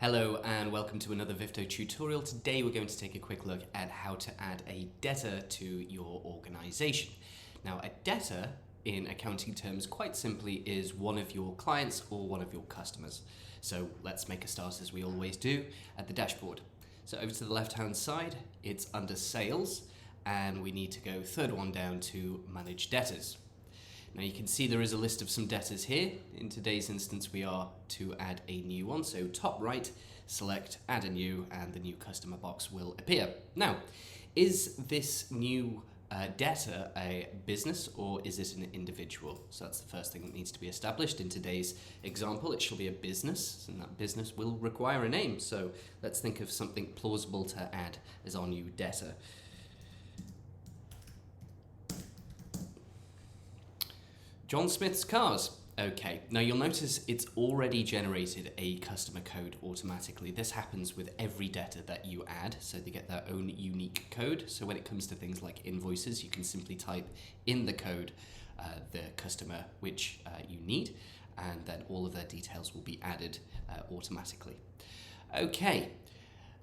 Hello and welcome to another Vifto tutorial. Today we're going to take a quick look at how to add a debtor to your organization. Now, a debtor in accounting terms quite simply is one of your clients or one of your customers. So let's make a start as we always do at the dashboard. So over to the left hand side, it's under sales and we need to go third one down to manage debtors. Now you can see there is a list of some debtors here. In today's instance we are to add a new one, so top right, select add a new, and the new customer box will appear. Now, is this new debtor a business or is it an individual? So that's the first thing that needs to be established. In today's example it shall be a business, and that business will require a name. So let's think of something plausible to add as our new debtor. John Smith's Cars. Okay, now you'll notice it's already generated a customer code automatically. This happens with every debtor that you add, so they get their own unique code. So when it comes to things like invoices, you can simply type in the code the customer which you need, and then all of their details will be added automatically. Okay.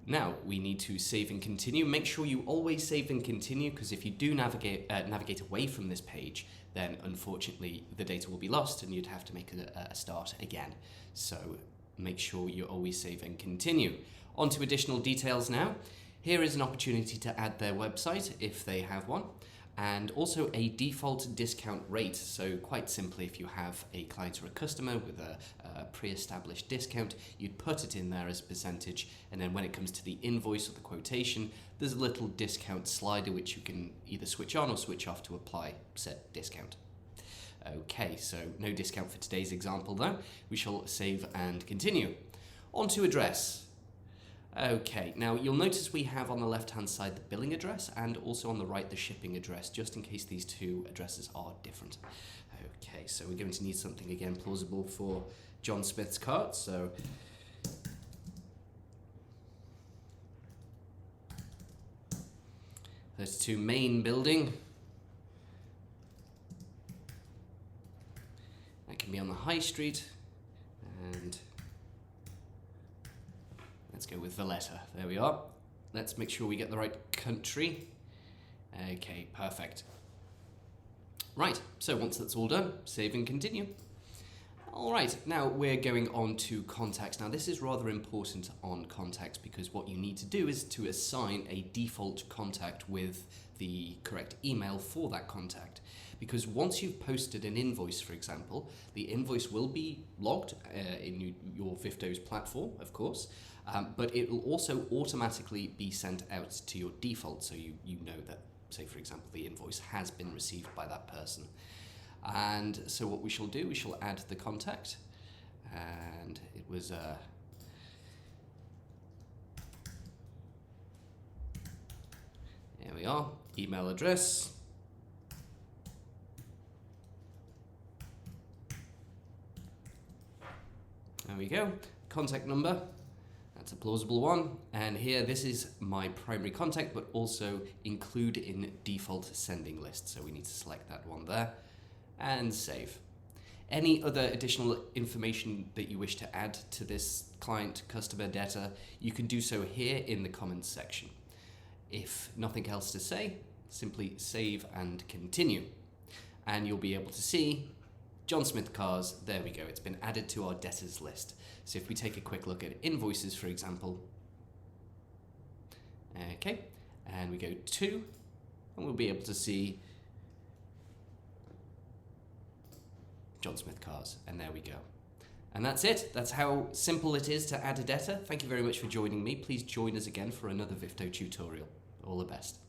Now we need to save and continue. Make sure you always save and continue, because if you do navigate away from this page, then unfortunately the data will be lost and you'd have to make a start again. So make sure you always save and continue. On to additional details now. Here is an opportunity to add their website if they have one, and also a default discount rate. So quite simply, if you have a client or a customer with a pre-established discount, you'd put it in there as a percentage, and then when it comes to the invoice or the quotation, there's a little discount slider which you can either switch on or switch off to apply said discount. Okay, so no discount for today's example though. We shall save and continue. On to address. Okay, now you'll notice we have on the left hand side the billing address and also on the right the shipping address, just in case these two addresses are different. Okay, so we're going to need something again plausible for John Smith's Cart. So there's to main building. That can be on the high street, and let's go with Valletta. There we are. Let's make sure we get the right country. Okay, perfect. Right, so once that's all done, save and continue. All right, now we're going on to contacts. Now this is rather important on contacts, because what you need to do is to assign a default contact with the correct email for that contact. Because once you've posted an invoice, for example, the invoice will be logged in your Vifto's platform, of course, but it will also automatically be sent out to your default, so you know that, say for example, the invoice has been received by that person. And so what we shall do, we shall add the contact, and it was there we are, email address. There we go, contact number, that's a plausible one, and here this is my primary contact, but also include in default sending list, so we need to select that one there and save. Any other additional information that you wish to add to this client, customer, debtor, you can do so here in the comments section. If nothing else to say, simply save and continue, and you'll be able to see John Smith Cars. There we go, it's been added to our debtors list. So if we take a quick look at invoices, for example, okay, and we go to, and we'll be able to see John Smith Cars, and there we go. And that's it. That's how simple it is to add a debtor. Thank you very much for joining me. Please join us again for another Vifto tutorial. All the best.